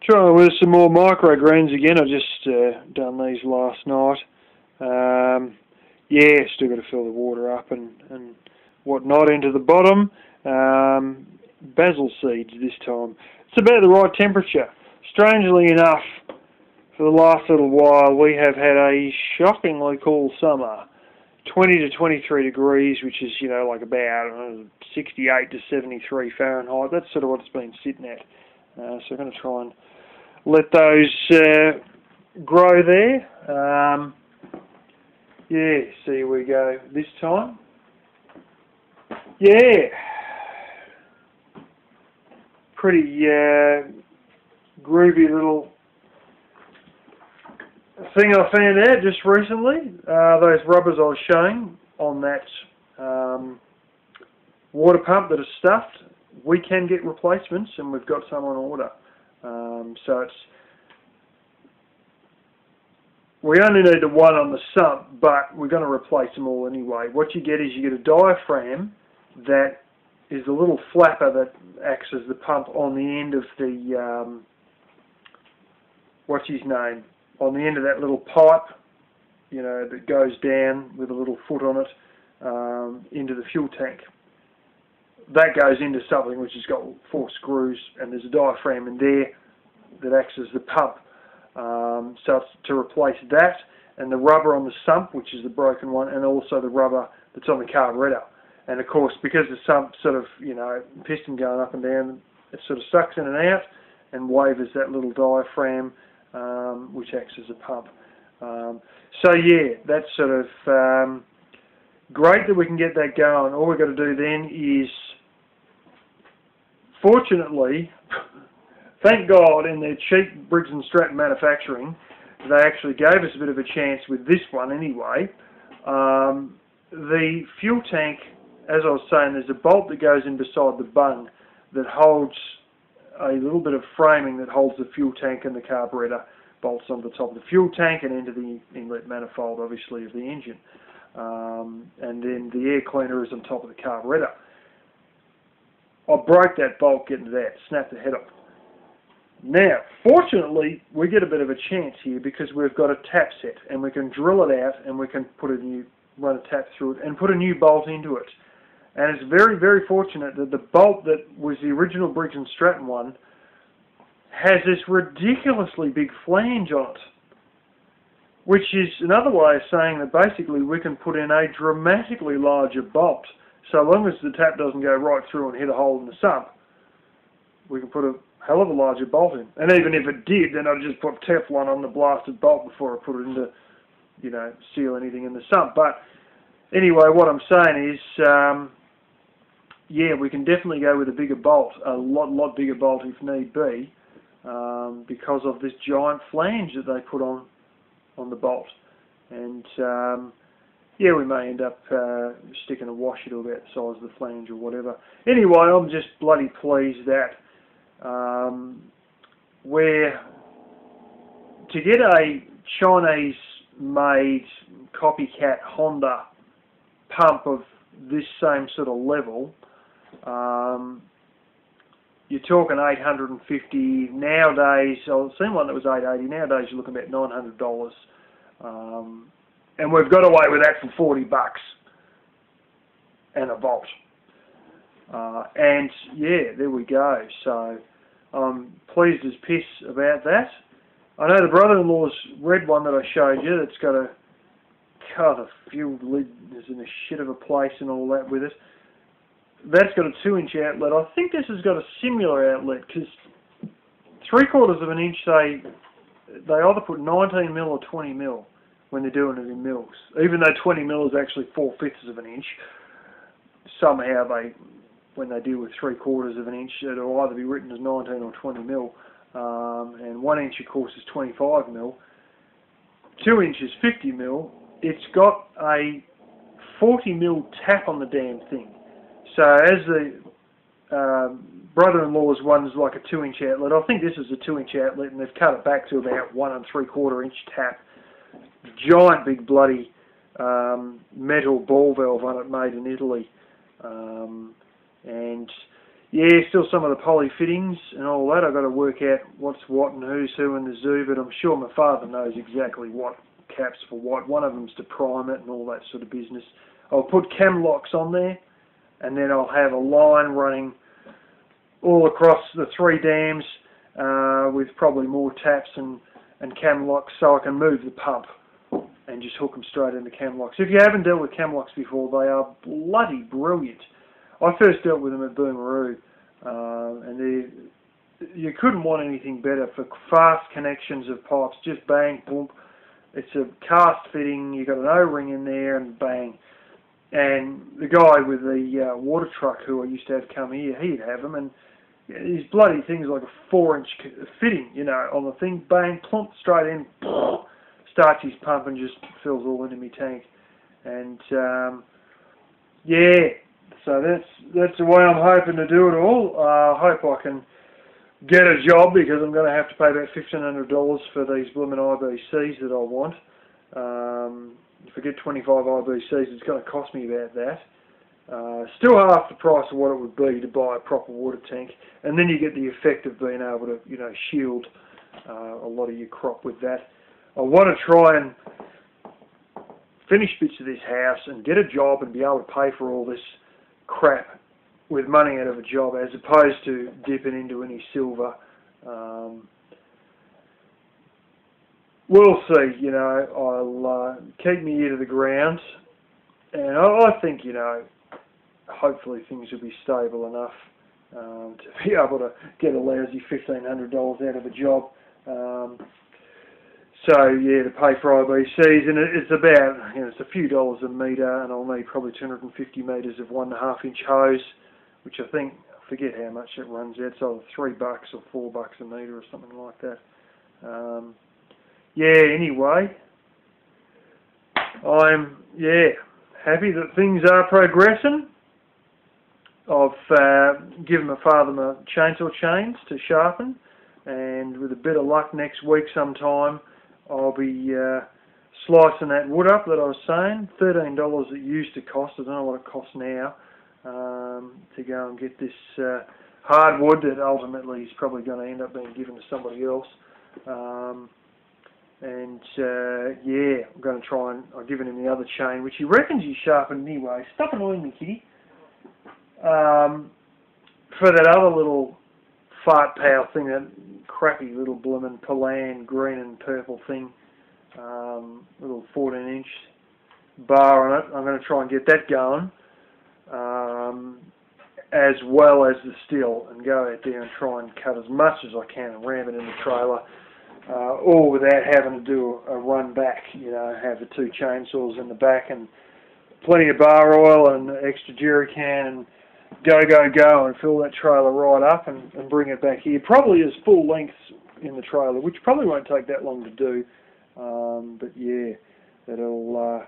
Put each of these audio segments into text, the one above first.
Trying with some more microgreens again. I just done these last night. Yeah, still got to fill the water up and whatnot into the bottom. Basil seeds this time. It's about the right temperature. Strangely enough, for the last little while we have had a shockingly cool summer. 20 to 23 degrees, which is, you know, like about 68 to 73 Fahrenheit. That's sort of what it's been sitting at. So I'm going to try and let those grow there. Yeah, so here we go this time. Yeah, pretty groovy little thing I found out just recently. Those rubbers I was showing on that water pump that are stuffed, we can get replacements, and we've got some on order. So we only need the one on the sump, but we're going to replace them all anyway. What you get is you get a diaphragm that is a little flapper that acts as the pump on the end of the what's his name? On the end of that little pipe, you know, that goes down with a little foot on it into the fuel tank. That goes into something which has got 4 screws, and there's a diaphragm in there that acts as the pump. So it's to replace that, and the rubber on the sump, which is the broken one, and also the rubber that's on the carburetor. And of course, because the sump sort of, you know, piston going up and down, it sort of sucks in and out and wavers that little diaphragm, which acts as a pump. So yeah, that's sort of great that we can get that going. All we've got to do then is, fortunately, thank God, in their cheap Briggs & Stratton manufacturing, they actually gave us a bit of a chance with this one anyway. The fuel tank, as I was saying, there's a bolt that goes in beside the bung that holds a little bit of framing that holds the fuel tank and the carburetor. Bolts on the top of the fuel tank and into the inlet manifold, obviously, of the engine. And then the air cleaner is on top of the carburetor. I broke that bolt getting that, snapped the head off. Now, fortunately, we get a bit of a chance here because we've got a tap set, and we can drill it out, and we can run a tap through it and put a new bolt into it. And it's very, very fortunate that the bolt that was the original Briggs & Stratton one has this ridiculously big flange on it, which is another way of saying that basically we can put in a dramatically larger bolt. So long as the tap doesn't go right through and hit a hole in the sump, we can put a hell of a larger bolt in. And even if it did, then I'd just put Teflon on the blasted bolt before I put it into, you know, seal anything in the sump. But anyway, what I'm saying is, yeah, we can definitely go with a bigger bolt, a lot bigger bolt if need be, because of this giant flange that they put on the bolt. And yeah, we may end up sticking a washer to about the size of the flange or whatever. Anyway, I'm just bloody pleased that we're to get a Chinese-made copycat Honda pump of this same sort of level. You're talking $850 nowadays. I've seen one that was $880. Nowadays, you're looking about $900. And we've got away with that for $40 and a volt. And yeah, there we go. So I'm pleased as piss about that. I know the brother-in-law's red one that I showed you, that's got a fuel lid is in a shit of a place and all that with it. That's got a 2-inch outlet. I think this has got a similar outlet because 3/4 of an inch, they either put 19mm or 20mm when they're doing it in mils. Even though 20mm is actually 4/5 of an inch, somehow when they deal with 3/4 of an inch, it'll either be written as 19 or 20mm. And 1 inch, of course, is 25mm. 2 inch is 50mm. It's got a 40mm tap on the damn thing. So as the brother-in-law's one is like a 2-inch outlet, I think this is a 2-inch outlet, and they've cut it back to about 1 3/4 inch tap. Giant big bloody metal ball valve on it, made in Italy. And yeah, still some of the poly fittings and all that. I've got to work out what's what and who's who in the zoo, but I'm sure my father knows exactly what caps for what. One of them's to prime it and all that sort of business. I'll put cam locks on there, and then I'll have a line running all across the 3 dams with probably more taps and cam locks, so I can move the pump and just hook them straight into cam locks. If you haven't dealt with cam locks before, they are bloody brilliant. I first dealt with them at Boomeroo, and you couldn't want anything better for fast connections of pipes. Just bang, boom. It's a cast fitting, you've got an O-ring in there, and bang. And the guy with the water truck who I used to have come here, he'd have them, and these bloody things like a 4-inch fitting, you know, on the thing, bang, plump, straight in, starts his pump and just fills all into my tank. And yeah, so that's the way I'm hoping to do it all. I hope I can get a job, because I'm going to have to pay about $1,500 for these blooming IBCs that I want. If I get 25 IBCs, it's going to cost me about that. Still half the price of what it would be to buy a proper water tank, and then you get the effect of being able to, you know, shield a lot of your crop with that. I want to try and finish bits of this house and get a job and be able to pay for all this crap with money out of a job, as opposed to dipping into any silver. We'll see, you know. I'll keep my ear to the ground, and I think, you know, hopefully things will be stable enough to be able to get a lousy $1,500 out of a job. So yeah, to pay for IBCs, and it's about, you know, it's a few dollars a metre, and I'll need probably 250 metres of 1.5-inch hose, which I think, I forget how much it runs out. It's either $3 or $4 a metre or something like that. Yeah, anyway, I'm happy that things are progressing. I've given my father my chainsaw chains to sharpen, and with a bit of luck next week sometime I'll be slicing that wood up that I was saying. $13 it used to cost. I don't know what it costs now to go and get this hardwood that ultimately is probably going to end up being given to somebody else. Yeah, I'm going to try and I've given him the other chain, which he reckons he's sharpened anyway. Stop annoying me, kitty. For that other little fart power thing, that crappy little bloomin' Palan green and purple thing, little 14-inch bar on it, I'm going to try and get that going, as well as the steel, and go out there and try and cut as much as I can and ram it in the trailer, all without having to do a run back, you know, have the 2 chainsaws in the back and plenty of bar oil and extra jerry can, and go and fill that trailer right up and bring it back here. Probably as full length in the trailer, which probably won't take that long to do. But yeah, it'll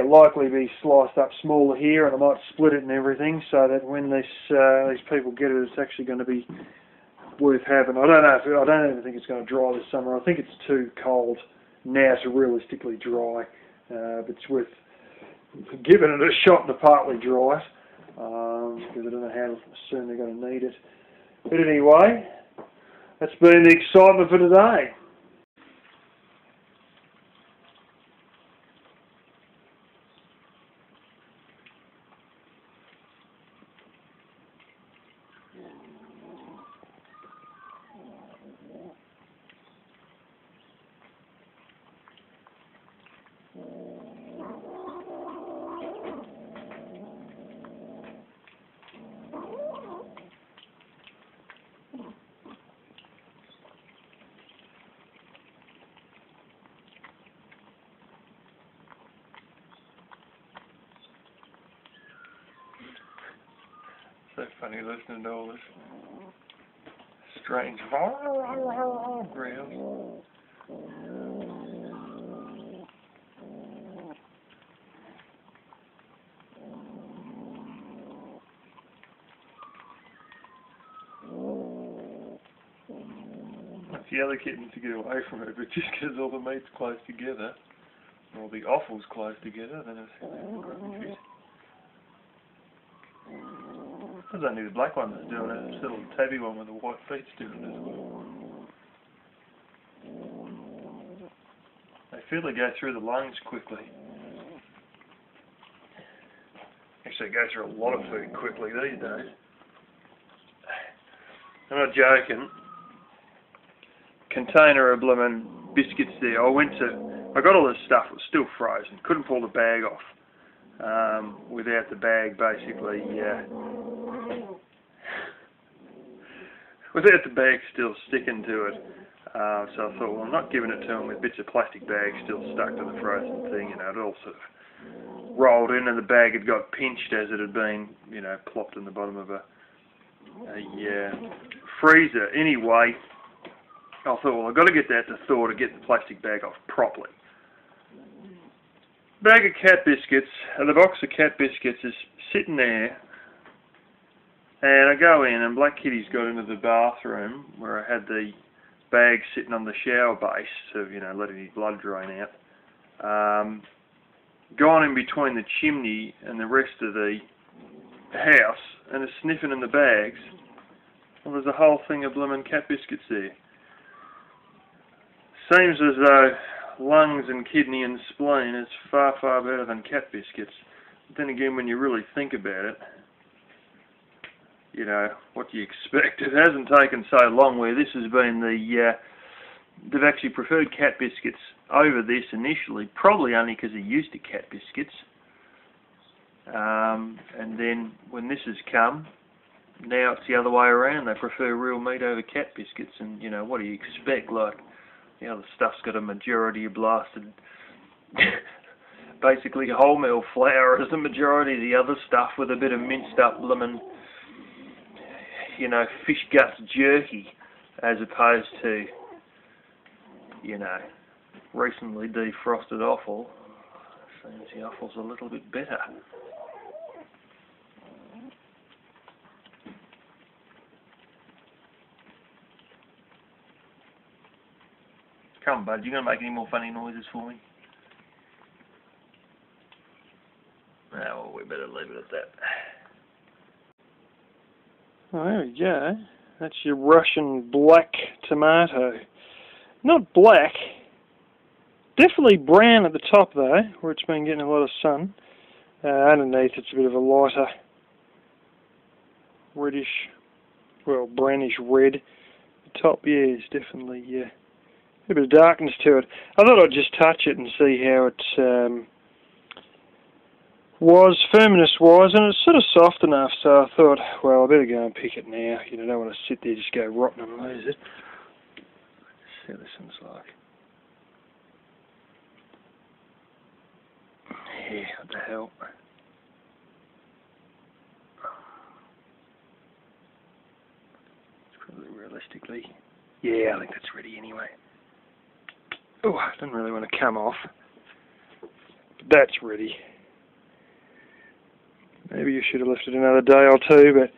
likely be sliced up smaller here, and I might split it and everything, so that when these people get it, it's actually going to be worth having. I don't even think it's going to dry this summer. I think it's too cold now to realistically dry, but it's worth giving it a shot to partly dry it, because I don't know how soon they're going to need it. But anyway, that's been the excitement for today. So funny listening to all this strange growls. The other kittens to get away from it, but just because all the meat's close together, or the offal's close together, then it's quite confusing. It's only the black one that's doing it. This little tabby one with the white feet's doing it as well. They feel they go through the lungs quickly. Actually, they go through a lot of food quickly these days. I'm not joking. Container of bloomin' biscuits there. I got all this stuff. It was still frozen. Couldn't pull the bag off without the bag basically. Without the bag still sticking to it. So I thought, well, I'm not giving it to them with bits of plastic bags still stuck to the frozen thing. You know, it all sort of rolled in, and the bag had got pinched as it had been, you know, plopped in the bottom of a freezer. Anyway, I thought, well, I've got to get that to thaw to get the plastic bag off properly. Bag of cat biscuits, the box of cat biscuits is sitting there, and I go in, and Black Kitty's got into the bathroom where I had the bag sitting on the shower base, so, you know, letting his blood drain out. Gone in between the chimney and the rest of the house, and is sniffing in the bags. Well, there's a whole thing of bloomin' cat biscuits there. Seems as though lungs and kidney and spleen is far, far better than cat biscuits. But then again, when you really think about it, you know, what do you expect? It hasn't taken so long where this has been they've actually preferred cat biscuits over this initially, probably only because they're used to cat biscuits. And then when this has come, now it's the other way around. They prefer real meat over cat biscuits, and, you know, what do you expect? Like, you know, the stuff's got a majority of blasted, basically wholemeal flour as the majority of the other stuff, with a bit of minced up bloomin', you know, fish guts jerky, as opposed to, you know, recently defrosted offal. Seems the offal's a little bit better. Come on, bud, you going to make any more funny noises for me? No, well, we better leave it at that. Oh, there we go. That's your Russian black tomato. Not black. Definitely brown at the top, though, where it's been getting a lot of sun. Underneath, it's a bit of a lighter reddish, well, brownish red. The top, yeah, is definitely, a bit of darkness to it. I thought I'd just touch it and see how it was firmness-wise, and it's sort of soft enough, so I thought, well, I better go and pick it now. You know, I don't want to sit there just go rotten and lose it. Let's see how this one's like. Yeah, what the hell. It's probably realistically, yeah, I think that's ready anyway. Oh, I didn't really want to come off. But that's ready. Maybe you should have left it another day or two, but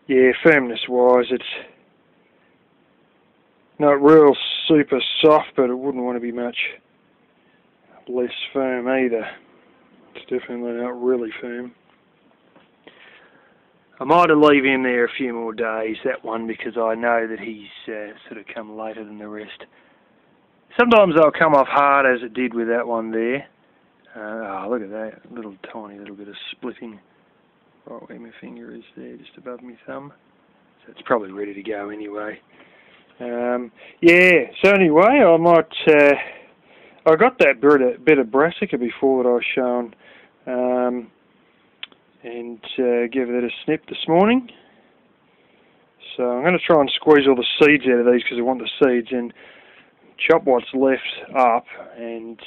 yeah, firmness-wise, it's not real super soft, but it wouldn't want to be much less firm either. It's definitely not really firm. I might have leave him there a few more days, that one, because I know that he's sort of come later than the rest. Sometimes they'll come off hard, as it did with that one there. Oh, look at that, little tiny little bit of splitting right where my finger is there, just above my thumb. So it's probably ready to go anyway. Yeah, so anyway, I might, I got that bit of brassica before that I was shown, and gave it a snip this morning. So I'm going to try and squeeze all the seeds out of these because I want the seeds, and chop what's left up, and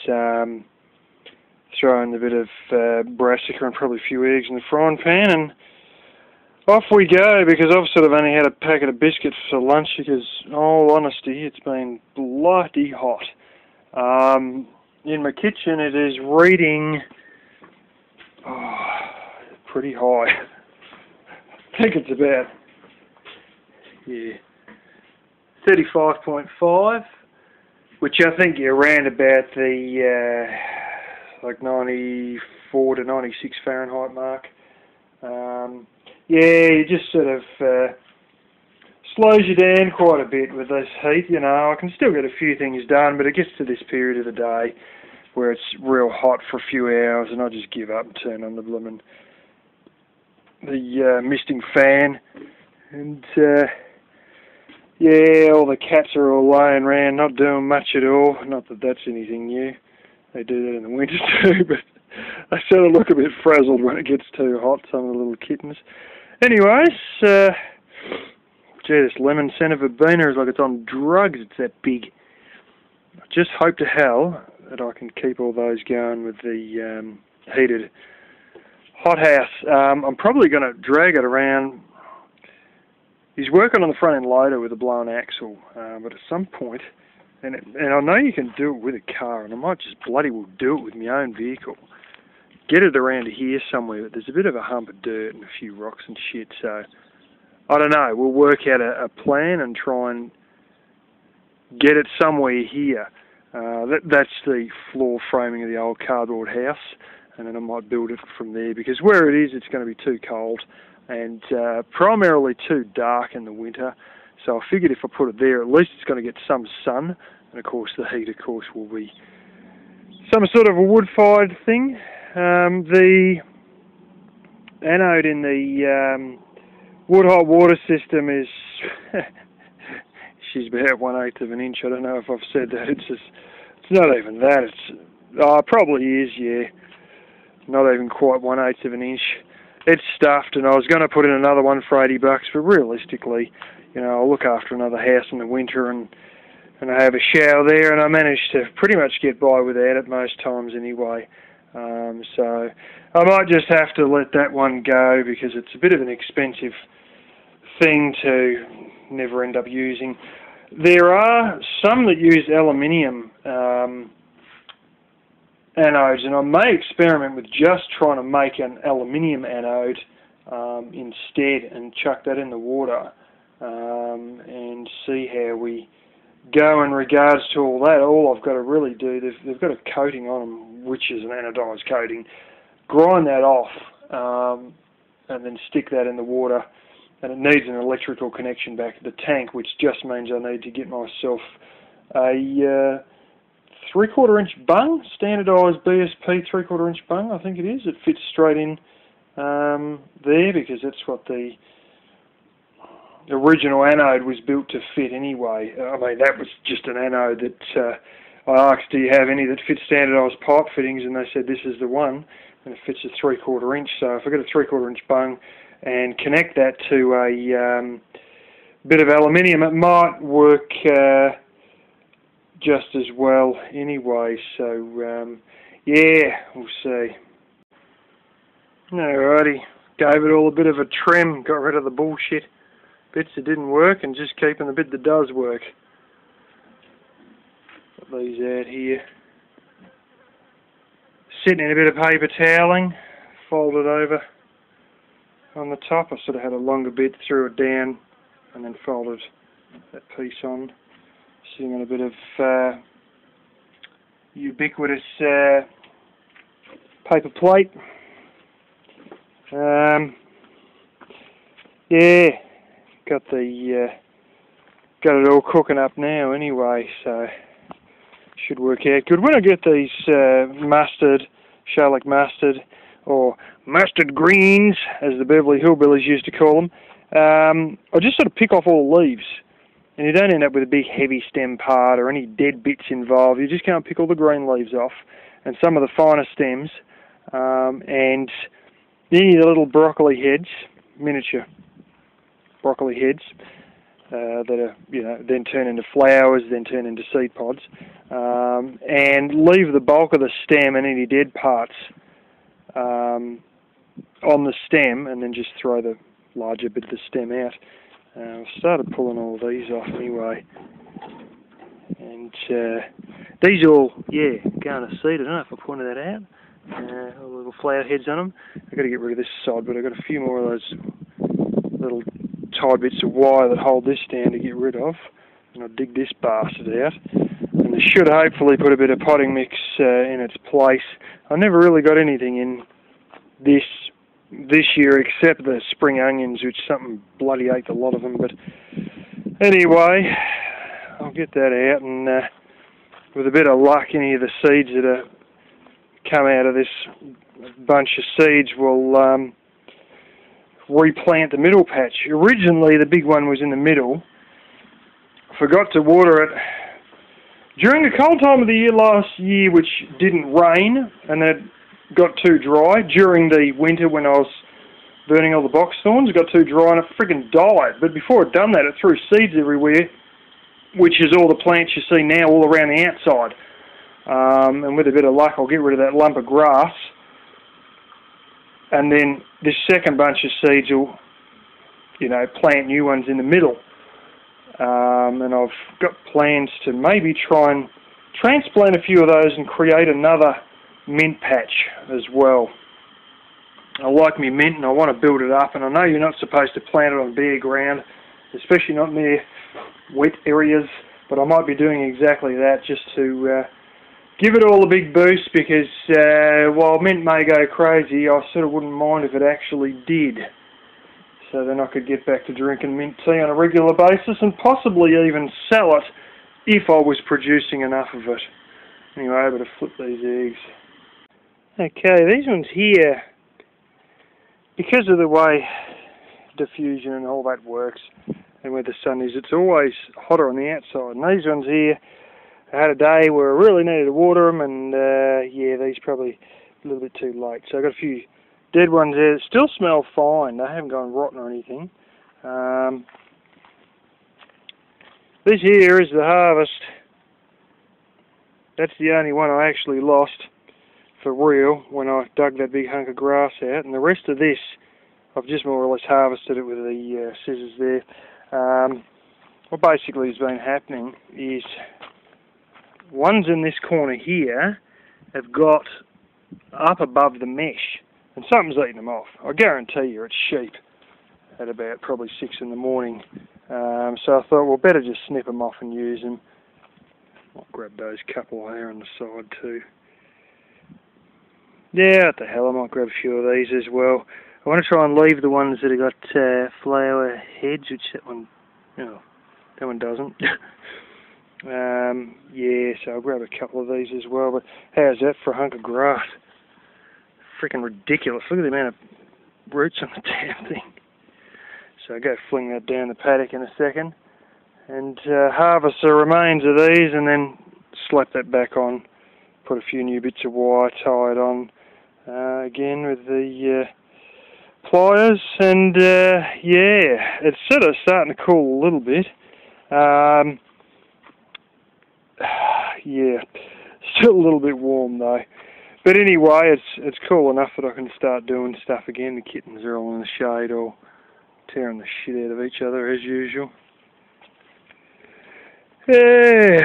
throw in a bit of brassica and probably a few eggs in the frying pan, and off we go, because I've sort of only had a packet of biscuits for lunch because, in all honesty, it's been bloody hot. In my kitchen it is reading pretty high. I think it's about 35.5, which I think you're around about the like 94 94 to 96 Fahrenheit mark. Yeah, it just sort of slows you down quite a bit with this heat, you know. I can still get a few things done, but it gets to this period of the day where it's real hot for a few hours, and I just give up and turn on the misting fan, and yeah, all the cats are all laying around, not doing much at all. Not that that's anything new. They do that in the winter too, but they sort of look a bit frazzled when it gets too hot, some of the little kittens. Anyways, gee, this lemon scent of a beaner is like it's on drugs, it's that big. I just hope to hell that I can keep all those going with the heated hothouse. I'm probably going to drag it around. He's working on the front end loader with a blown axle, but at some point, and I know you can do it with a car, and I might just bloody well do it with my own vehicle. Get it around here somewhere, but there's a bit of a hump of dirt and a few rocks and shit, so I don't know. We'll work out a plan and try and get it somewhere here. That's the floor framing of the old cardboard house, and then I might build it from there, because where it is, it's going to be too cold and primarily too dark in the winter. So I figured if I put it there, at least it's going to get some sun, and of course the heat, of course, will be some sort of a wood-fired thing. The anode in the wood hot water system is she's about 1/8 of an inch. I don't know if I've said that. It's not even that. It probably is, yeah. Not even quite 1/8 of an inch. It's stuffed, and I was going to put in another one for $80, but realistically, you know, I'll look after another house in the winter, and I have a shower there, and I managed to pretty much get by without it most times anyway. So I might just have to let that one go, because it's a bit of an expensive thing to never end up using. There are some that use aluminium anodes, and I may experiment with just trying to make an aluminium anode instead, and chuck that in the water and see how we go in regards to all that. All I've got to really do, they've got a coating on them, which is an anodized coating. Grind that off and then stick that in the water, and it needs an electrical connection back to the tank, which just means I need to get myself a 3/4 inch bung, standardised BSP 3/4 inch bung, I think it is. It fits straight in there, because that's what the original anode was built to fit anyway. I mean, that was just an anode that I asked, do you have any that fit standardised pipe fittings, and they said this is the one, and it fits a 3/4 inch. So if I get a 3/4 inch bung and connect that to a bit of aluminium, it might work just as well anyway. So yeah, we'll see. Alrighty, gave it all a bit of a trim, got rid of the bullshit bits that didn't work, and just keeping the bit that does work. Put these out here. Sitting in a bit of paper toweling, fold it over on the top. I sort of had a longer bit, threw it down, and then folded that piece on. Sitting on a bit of ubiquitous paper plate. Yeah, got it all cooking up now anyway, so should work out good. When I get these mustard, shallot mustard, or mustard greens, as the Beverly Hillbillies used to call them, I just sort of pick off all the leaves, and you don't end up with a big heavy stem part or any dead bits involved. You just can't pick all the green leaves off and some of the finer stems, and any of the little broccoli heads, miniature broccoli heads, that are, you know, then turn into flowers, then turn into seed pods, and leave the bulk of the stem and any dead parts on the stem, and then just throw the larger bit of the stem out. I've started pulling all these off anyway, and these all, yeah, going to seed. I don't know if I pointed that out. All the little flower heads on them. I've got to get rid of this side, but I've got a few more of those little tied bits of wire that hold this down to get rid of, and I'll dig this bastard out. And I should hopefully put a bit of potting mix in its place. I never really got anything in this year except the spring onions, which something bloody ate a lot of them. But anyway, I'll get that out, and with a bit of luck, any of the seeds that come out of this bunch of seeds will replant the middle patch. Originally, the big one was in the middle. Forgot to water it during the cold time of the year last year, which didn't rain, and it got too dry. During the winter when I was burning all the box thorns, it got too dry and it freaking died. But before it done that, it threw seeds everywhere, which is all the plants you see now all around the outside. And with a bit of luck, I'll get rid of that lump of grass. And then this second bunch of seeds will, plant new ones in the middle. And I've got plans to maybe try and transplant a few of those and create another mint patch as well. I like me mint and I want to build it up, and I know you're not supposed to plant it on bare ground, especially not near wet areas, but I might be doing exactly that just to give it all a big boost, because while mint may go crazy, I sort of wouldn't mind if it actually did. So then I could get back to drinking mint tea on a regular basis and possibly even sell it if I was producing enough of it. Anyway, able to flip these eggs. Okay, these ones here, because of the way diffusion and all that works and where the sun is, it's always hotter on the outside. And these ones here, I had a day where I really needed to water them, and yeah, these probably a little bit too late. So I got a few dead ones there that still smell fine. They haven't gone rotten or anything. This here is the harvest. That's the only one I actually lost for real when I dug that big hunk of grass out, and the rest of this I've just more or less harvested it with the scissors there. What basically has been happening is ones in this corner here have got up above the mesh, and something's eaten them off. I guarantee you it's sheep at about probably 6 in the morning. So I thought, well, better just snip them off and use them. I'll grab those couple there on the side too. Yeah, what the hell, I might grab a few of these as well. I want to try and leave the ones that have got flower heads, which that one doesn't. Yeah, so I'll grab a couple of these as well. But how's that for a hunk of grass? Freaking ridiculous. Look at the amount of roots on the damn thing. So I'll go fling that down the paddock in a second and harvest the remains of these, and then slap that back on, put a few new bits of wire, tie it on again with the pliers, and yeah, it's sort of starting to cool a little bit. Yeah, still a little bit warm though. But anyway, it's cool enough that I can start doing stuff again. The kittens are all in the shade, all tearing the shit out of each other as usual. Yeah,